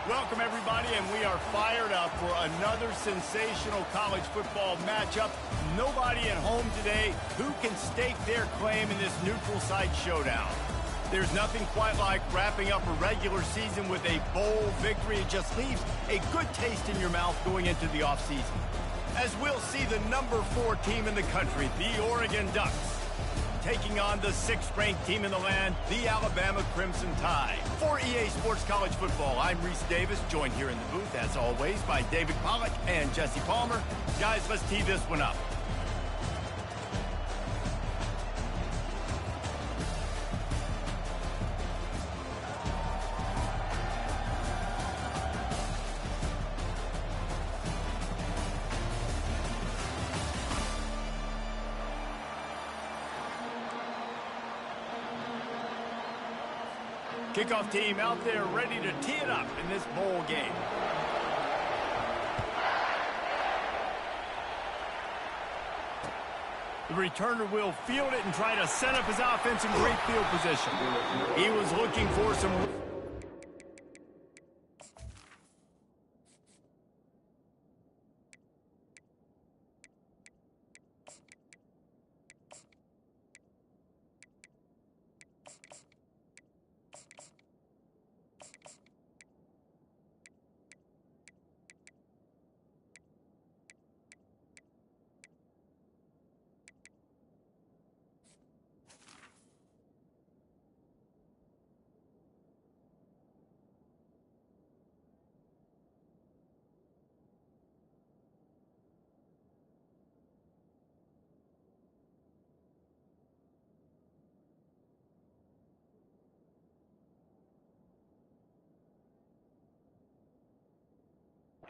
Welcome, everybody, and we are fired up for another sensational college football matchup. Nobody at home today who can stake their claim in this neutral site showdown. There's nothing quite like wrapping up a regular season with a bowl victory. It just leaves a good taste in your mouth going into the offseason. As we'll see the number 4 team in the country, the Oregon Ducks, taking on the 6th-ranked team in the land, the Alabama Crimson Tide. For EA Sports College Football, I'm Reese Davis, joined here in the booth, as always, by David Pollack and Jesse Palmer. Guys, let's tee this one up. Kickoff team out there ready to tee it up in this bowl game. The returner will field it and try to set up his offense in great field position. He was looking for some...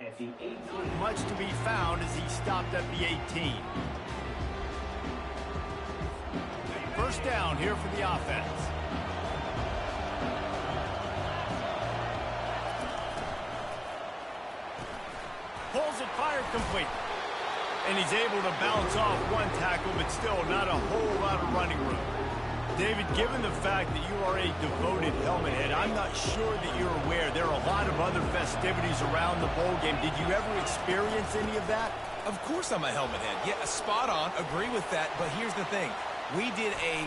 At the 18. Much to be found as he stopped at the 18. First down here for the offense. Pulls it, fired complete. And he's able to bounce off one tackle, but still not a whole lot of running room. David, given the fact that you are a devoted helmet head, I'm not sure that you're aware there are a lot of other festivities around the bowl game. Did you ever experience any of that? Of course I'm a helmet head. Yeah, spot on. Agree with that. But here's the thing. We did a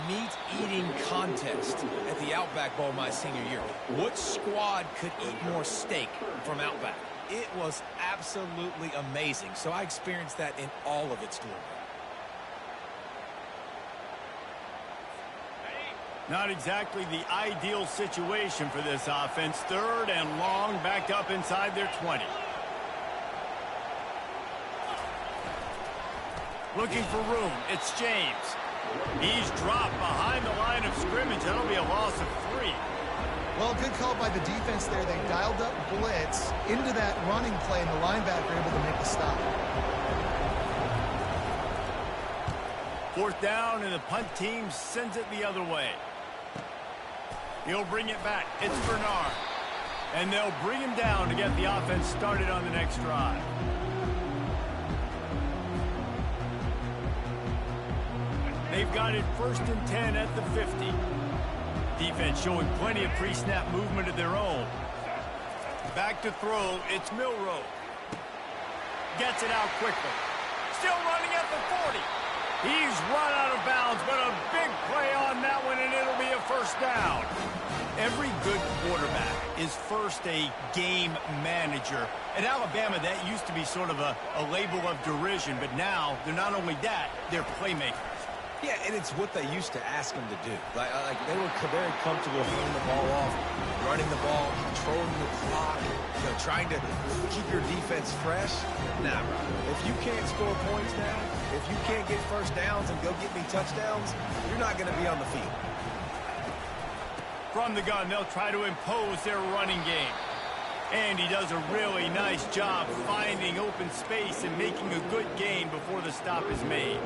meat-eating contest at the Outback Bowl my senior year. What squad could eat more steak from Outback? It was absolutely amazing. So I experienced that in all of its glory. Not exactly the ideal situation for this offense. 3rd and long, backed up inside their 20. Looking for room. It's James. He's dropped behind the line of scrimmage. That'll be a loss of 3. Well, good call by the defense there. They dialed up blitz into that running play, and the linebacker able to make the stop. 4th down, and the punt team sends it the other way. He'll bring it back. It's Bernard. And they'll bring him down to get the offense started on the next drive. They've got it 1st and 10 at the 50. Defense showing plenty of pre-snap movement of their own. Back to throw. It's Milroe. Gets it out quickly. Still running at the 40. He's run out of bounds, but a big play on that one, and it'll be a 1st down. Every good quarterback is first a game manager. At Alabama, that used to be sort of a label of derision, but now they're not only that, they're playmakers. Yeah, and it's what they used to ask them to do. Like they were very comfortable handing the ball off, running the ball, controlling the clock, trying to keep your defense fresh. Nah, bro. If you can't score points now, if you can't get 1st downs and go get me touchdowns, you're not going to be on the field. From the gun, they'll try to impose their running game. And he does a really nice job finding open space and making a good gain before the stop is made.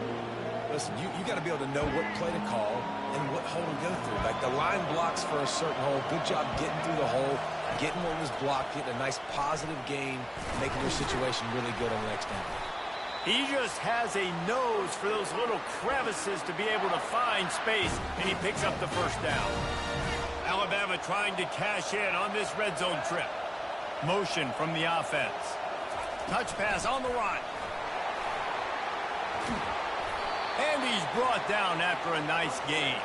Listen, you got to be able to know what play to call and what hole to go through. Like the line blocks for a certain hole. Good job getting through the hole, getting what was blocked, getting a nice positive gain, making your situation really good on the next down. He just has a nose for those little crevices to be able to find space, and he picks up the 1st down. Alabama trying to cash in on this red zone trip. Motion from the offense. Touch pass on the run. And he's brought down after a nice gain.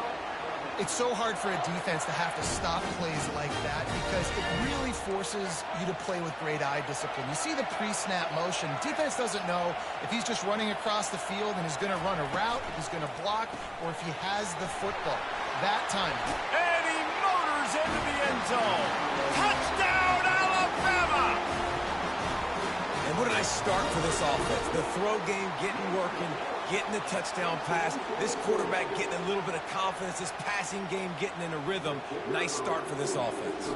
It's so hard for a defense to have to stop plays like that because it really forces you to play with great eye discipline. You see the pre-snap motion. Defense doesn't know if he's just running across the field and he's going to run a route, if he's going to block, or if he has the football. That time. And he motors into the end zone. Touchdown, Alabama! And what a nice start for this offense. The throw game getting working, getting the touchdown pass. This quarterback getting a little bit of confidence. This passing game getting in a rhythm. Nice start for this offense.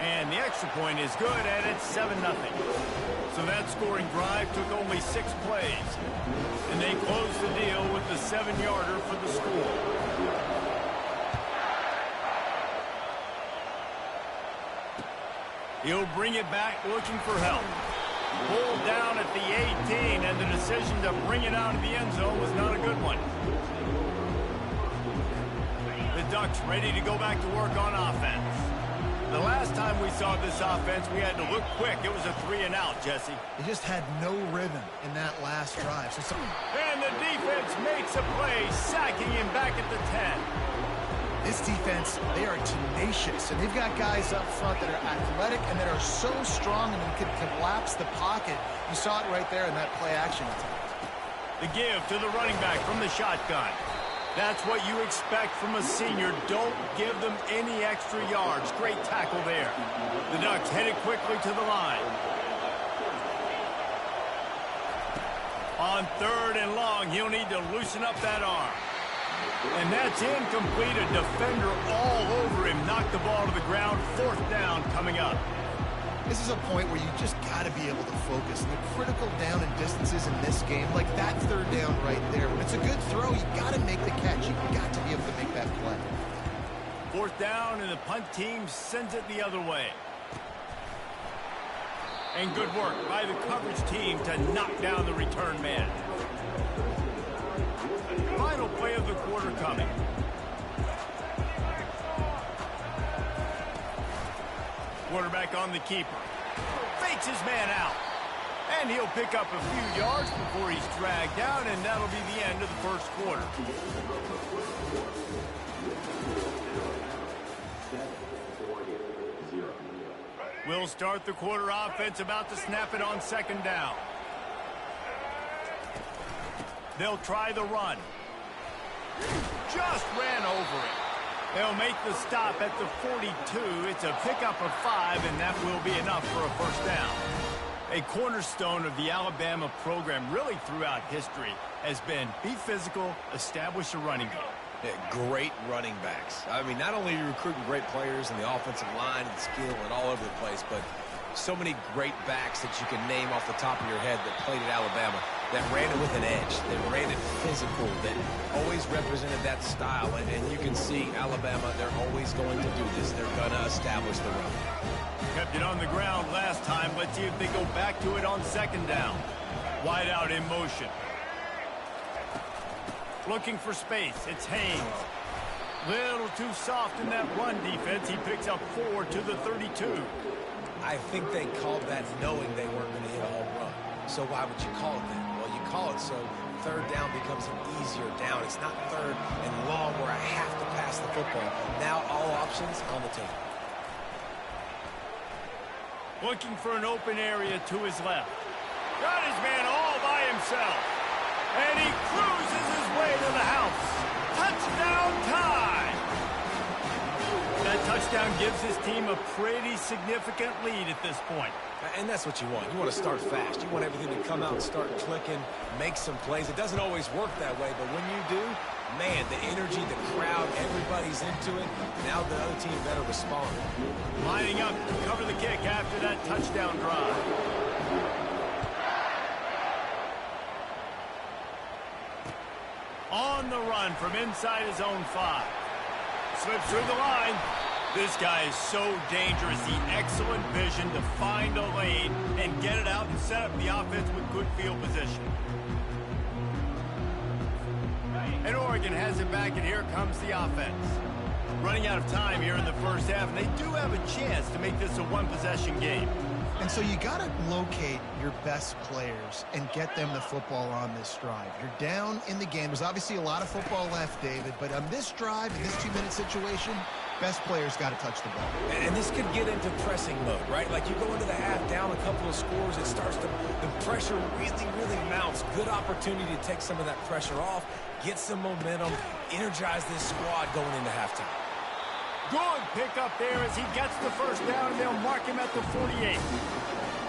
And the extra point is good, and it's 7-0. So that scoring drive took only 6 plays. And they closed the deal with the 7-yarder for the score. He'll bring it back looking for help. Pulled down at the 18, and the decision to bring it out of the end zone was not a good one. The Ducks ready to go back to work on offense. The last time we saw this offense, we had to look quick. It was a 3-and-out, Jesse. They just had no rhythm in that last drive. And the defense makes a play, sacking him back at the 10. This defense, they are tenacious, and they've got guys up front that are athletic and that are so strong and can collapse the pocket. You saw it right there in that play-action attempt. The give to the running back from the shotgun. That's what you expect from a senior. Don't give them any extra yards. Great tackle there. The Ducks headed quickly to the line. On 3rd and long, he'll need to loosen up that arm. And that's incomplete. A defender all over him. Knocked the ball to the ground. 4th down coming up. This is a point where you just got to be able to focus. And the critical down and distances in this game, like that 3rd down right there, when it's a good throw, you got to make the catch. You've got to be able to make that play. 4th down, and the punt team sends it the other way. And good work by the coverage team to knock down the return man. Final play of the quarter coming. Quarterback on the keeper. Fakes his man out. And he'll pick up a few yards before he's dragged down, and that'll be the end of the first quarter. We'll start the quarter offense, about to snap it on 2nd down. They'll try the run. Just ran over it. They'll make the stop at the 42. It's a pickup of 5, and that will be enough for a 1st down. A cornerstone of the Alabama program really throughout history has been be physical, establish a running game. Yeah, great running backs. I mean, not only are you recruiting great players in the offensive line and skill and all over the place, but so many great backs that you can name off the top of your head that played at Alabama, that ran it with an edge, that ran it physical, that always represented that style. And you can see Alabama, they're always going to do this. They're going to establish the run. Kept it on the ground last time. Let's see if they go back to it on 2nd down. Wide out in motion. Looking for space. It's Haynes. Little too soft in that run defense. He picks up 4 to the 32. I think they called that knowing they weren't going to hit a home run. So why would you call it that? Well, you call it so 3rd down becomes an easier down. It's not 3rd and long where I have to pass the football. Now all options on the table. Looking for an open area to his left. Got his man all by himself. And he cruises his way to the house. Touchdown time! That touchdown gives his team a pretty significant lead at this point. And that's what you want. You want to start fast. You want everything to come out and start clicking, make some plays. It doesn't always work that way, but when you do, man, the energy, the crowd, everybody's into it. Now the other team better respond. Lining up to cover the kick after that touchdown drive. On the run from inside his own 5. Slips through the line. This guy is so dangerous. The excellent vision to find a lane and get it out and set up the offense with good field position. And Oregon has it back, and here comes the offense. Running out of time here in the first half, and they do have a chance to make this a one-possession game. And so you got to locate your best players and get them the football on this drive. You're down in the game. There's obviously a lot of football left, David, but on this drive, in this 2-minute situation, best players got to touch the ball. And this could get into pressing mode, right? Like you go into the half down a couple of scores, it starts to, the pressure really, really mounts. Good opportunity to take some of that pressure off, get some momentum, energize this squad going into halftime. Good pickup there as he gets the first down, and they'll mark him at the 48.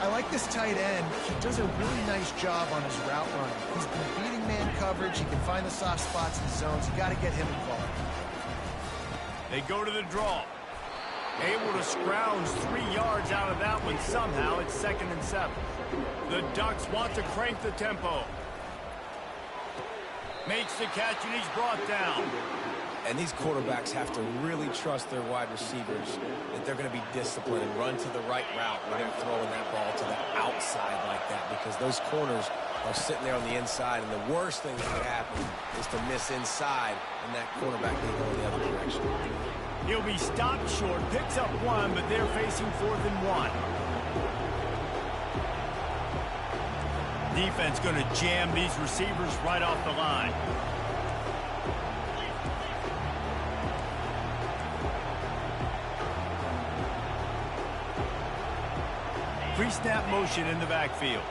I like this tight end. He does a really nice job on his route running. He's been beating man coverage. He can find the soft spots and zones. You got to get him involved. They go to the draw. Able to scrounge 3 yards out of that one somehow. It's 2nd and 7. The Ducks want to crank the tempo. Makes the catch, and he's brought down. And these quarterbacks have to really trust their wide receivers that they're going to be disciplined and run to the right route when they're throwing that ball to the outside like that, because those corners are sitting there on the inside, and the worst thing that could happen is to miss inside and that quarterback may go in the other direction. He'll be stopped short, picks up 1, but they're facing 4th and 1. Defense going to jam these receivers right off the line. Pre-snap motion in the backfield.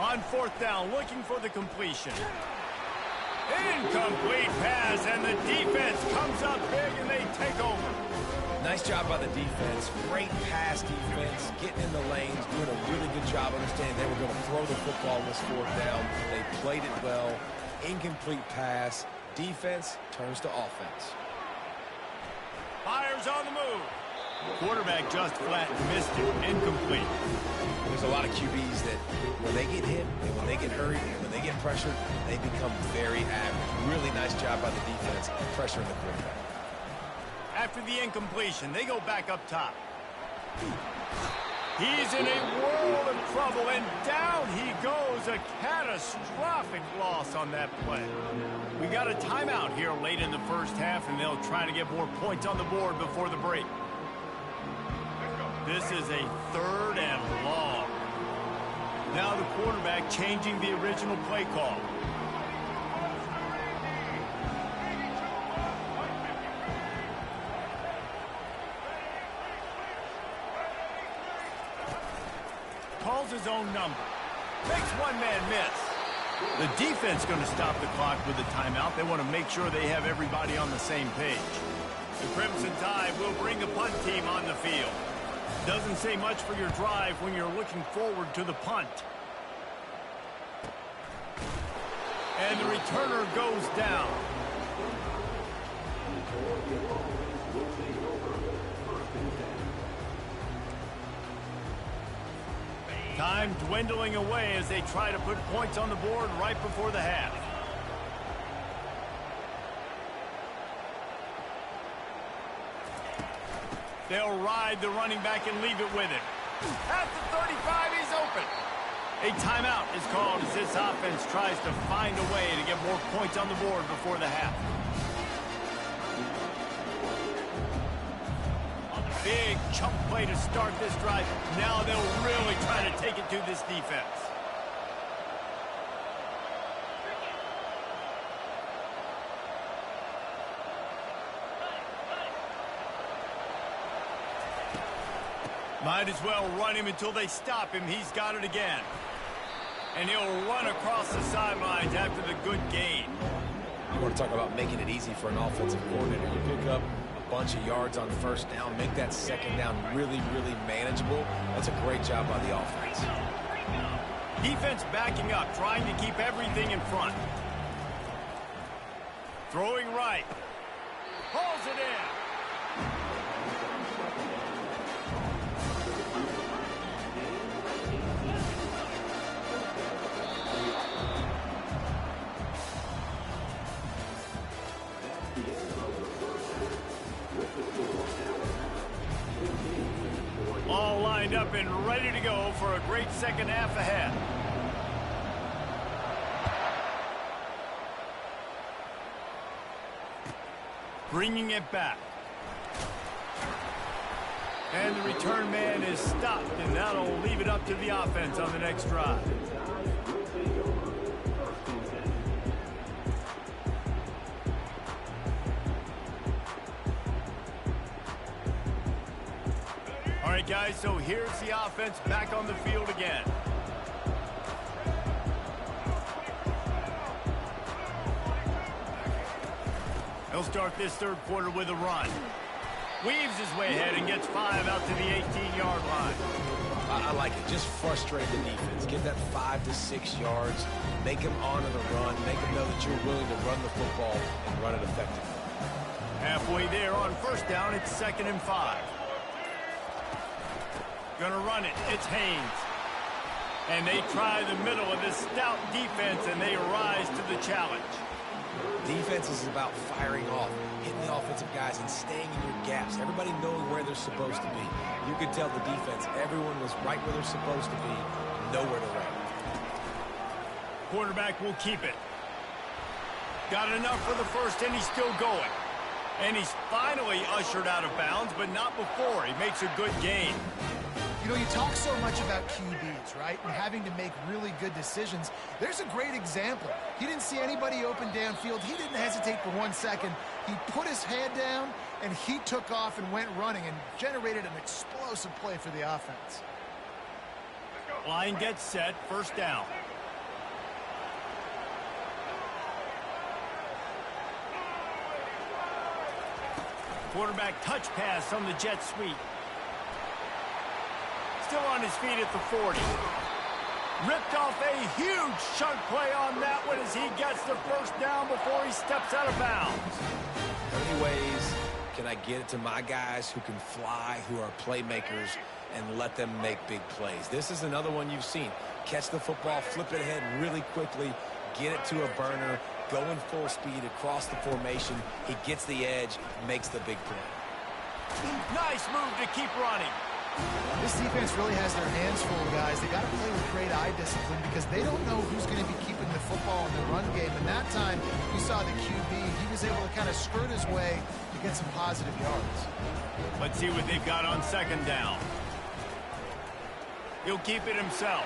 On 4th down, looking for the completion. Incomplete pass, and the defense comes up big, and they take over. Nice job by the defense. Great pass defense, getting in the lanes, doing a really good job understanding they were going to throw the football in this 4th down. They played it well. Incomplete pass. Defense turns to offense. Fires on the move. Quarterback just flat missed it. Incomplete. There's a lot of QBs that when they get hit and when they get hurried and when they get pressured, they become very average. Really nice job by the defense pressuring the quarterback. After the incompletion, they go back up top. He's in a world of trouble, and down he goes. A catastrophic loss on that play. We got a timeout here late in the first half, and they'll try to get more points on the board before the break. This is a 3rd and long. Now the quarterback changing the original play call. Calls his own number. Makes one man miss. The defense going to stop the clock with a timeout. They want to make sure they have everybody on the same page. The Crimson Tide will bring the punt team on the field. Doesn't say much for your drive when you're looking forward to the punt. And the returner goes down. Time dwindling away as they try to put points on the board right before the half. They'll ride the running back and leave it with him. At the 35, he's open. A timeout is called as this offense tries to find a way to get more points on the board before the half. Big chunk play to start this drive. Now they'll really try to take it to this defense. Might as well run him until they stop him. He's got it again. And he'll run across the sidelines after the good gain. You want to talk about making it easy for an offensive coordinator. You pick up a bunch of yards on 1st down, make that 2nd down really, really manageable. That's a great job by the offense. Defense backing up, trying to keep everything in front. Throwing right. Hauls it in. All lined up and ready to go for a great second half ahead. Bringing it back. And the return man is stopped, and that'll leave it up to the offense on the next drive. All right, guys, so here's the offense back on the field again. He'll start this third quarter with a run. Weaves his way ahead and gets 5 out to the 18-yard line. I like it. Just frustrate the defense. Get that 5 to 6 yards. Make them honor the run. Make them know that you're willing to run the football and run it effectively. Halfway there on first down, it's 2nd and 5. Gonna run it. It's Haynes. And they try the middle of this stout defense, and they rise to the challenge. Defense is about firing off, hitting the offensive guys, and staying in your gaps. Everybody knowing where they're supposed to be. You could tell the defense, everyone was right where they're supposed to be, nowhere to run. Quarterback will keep it. Got enough for the first, and he's still going. And he's finally ushered out of bounds, but not before. He makes a good gain. You know, you talk so much about QBs, right, and having to make really good decisions. There's a great example. He didn't see anybody open downfield. He didn't hesitate for 1 second. He put his head down, and he took off and went running and generated an explosive play for the offense. Line gets set, first down. Quarterback touch pass on the jet sweep. Still on his feet at the 40. Ripped off a huge chunk play on that one as he gets the first down before he steps out of bounds. How many ways can I get it to my guys who can fly, who are playmakers, and let them make big plays? This is another one you've seen. Catch the football, flip it ahead really quickly, get it to a burner, go in full speed across the formation. He gets the edge, makes the big play. Nice move to keep running. This defense really has their hands full, guys. They got to play with great eye discipline because they don't know who's going to be keeping the football in the run game. And that time, you saw the QB. He was able to kind of skirt his way to get some positive yards. Let's see what they've got on second down. He'll keep it himself.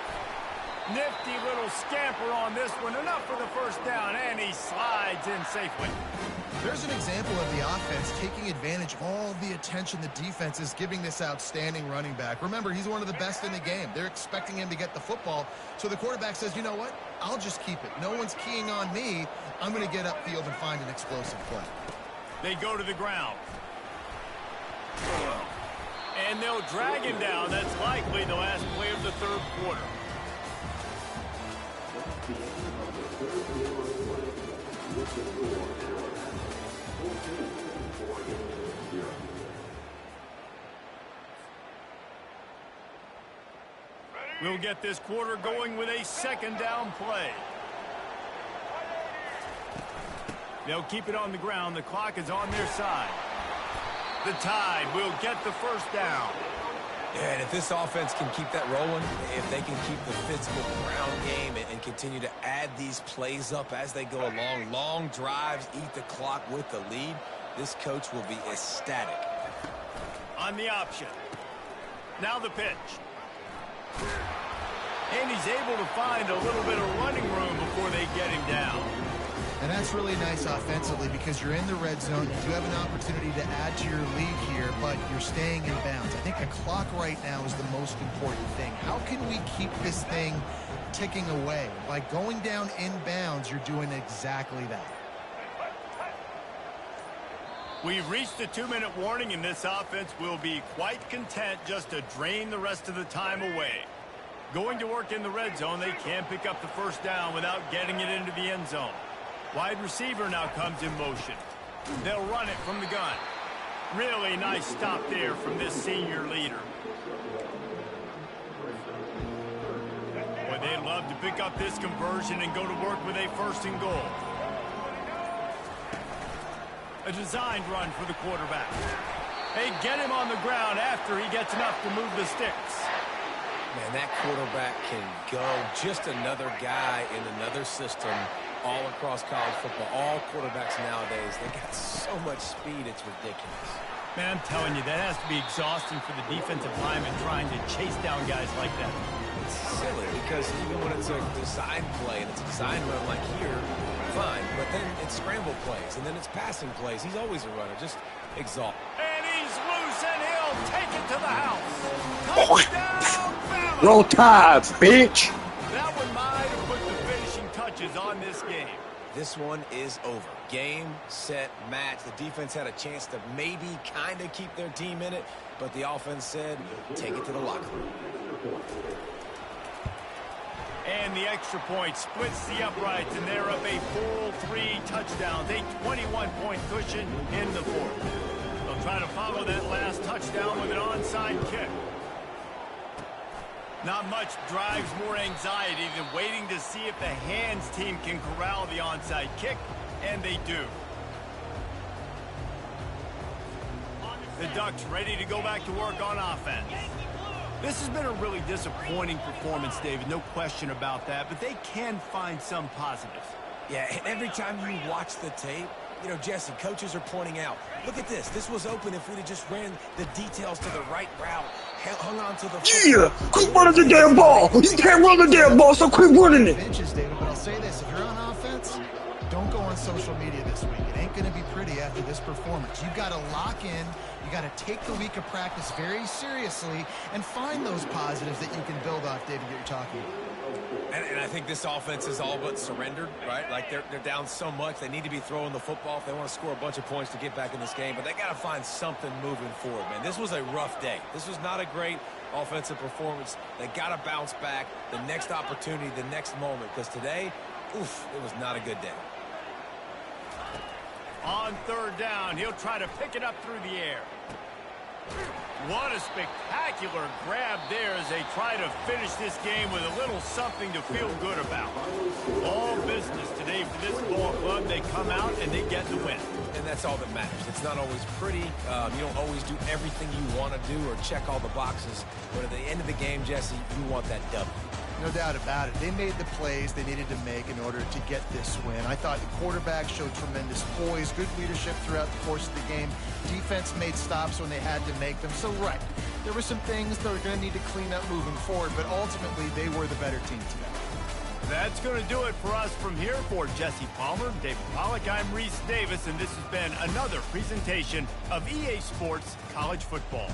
Nifty little scamper on this one. Enough for the first down, and he slides in safely. There's an example of the offense taking advantage of all the attention the defense is giving this outstanding running back. Remember, he's one of the best in the game. They're expecting him to get the football. So the quarterback says, you know what? I'll just keep it. No one's keying on me. I'm going to get upfield and find an explosive play. They go to the ground. And they'll drag him down. That's likely the last play of the third quarter. We'll get this quarter going with a second down play. They'll keep it on the ground. The clock is on their side. The Tide will get the first down. Yeah, and if this offense can keep that rolling, if they can keep the physical ground game and continue to add these plays up as they go along, long drives, eat the clock with the lead, this coach will be ecstatic. On the option. Now the pitch. And he's able to find a little bit of running room before they get him down. And that's really nice offensively because you're in the red zone. You do have an opportunity to add to your lead here, but you're staying in bounds. I think the clock right now is the most important thing. How can we keep this thing ticking away? By going down in bounds, you're doing exactly that. We've reached the 2-minute warning, and this offense will be quite content just to drain the rest of the time away. Going to work in the red zone, they can't pick up the first down without getting it into the end zone. Wide receiver now comes in motion. They'll run it from the gun. Really nice stop there from this senior leader. Boy, they'd love to pick up this conversion and go to work with a 1st and goal. A designed run for the quarterback. They get him on the ground after he gets enough to move the sticks. Man, that quarterback can go. Just another guy in another system all across college football. All quarterbacks nowadays, they got so much speed, it's ridiculous. Man, I'm telling you, that has to be exhausting for the defensive lineman trying to chase down guys like that. It's silly because even when it's a design play and it's a design run like here, fine, but then it's scramble plays and then it's passing plays. He's always a runner, just exhausted. And he's loose and he'll take it to the house. Touchdown, Bama! Roll Tide, bitch! That one might have put the finishing touches on this game. This one is over. Game, set, match. The defense had a chance to maybe kind of keep their team in it, but the offense said, take it to the locker room. And the extra point splits the uprights, and they're up a full 3 touchdowns, a 21-point cushion in the fourth. They'll try to follow that last touchdown with an onside kick. Not much drives more anxiety than waiting to see if the hands team can corral the onside kick, and they do. The Ducks ready to go back to work on offense. This has been a really disappointing performance, David, no question about that, but they can find some positives. Yeah, and every time you watch the tape, you know, Jesse, coaches are pointing out, look at this. This was open if we'd have just ran the details to the right route, hung on to the Yeah, quit running the damn ball. You can't run the damn ball, so quit running it. Benches, David, but I'll say this. If you're on offense, don't go on social media this week. It ain't going to be pretty after this performance. You've got to lock in. You got to take the week of practice very seriously and find those positives that you can build off, David, that you're talking about. And I think this offense is all but surrendered, right? Like they're down so much. They need to be throwing the football if they want to score a bunch of points to get back in this game. But they got to find something moving forward, man. This was a rough day. This was not a great offensive performance. They got to bounce back the next opportunity, the next moment. Because today, oof, it was not a good day. On third down, he'll try to pick it up through the air. What a spectacular grab there as they try to finish this game with a little something to feel good about. All business today for this ball club. They come out and they get the win. And that's all that matters. It's not always pretty. You don't always do everything you want to do or check all the boxes. But at the end of the game, Jesse, you want that W. No doubt about it. They made the plays they needed to make in order to get this win. I thought the quarterback showed tremendous poise, good leadership throughout the course of the game. Defense made stops when they had to make them. So, right, there were some things that were going to need to clean up moving forward, but ultimately they were the better team today. That's going to do it for us from here. For Jesse Palmer, David Pollack, I'm Reese Davis, and this has been another presentation of EA Sports College Football.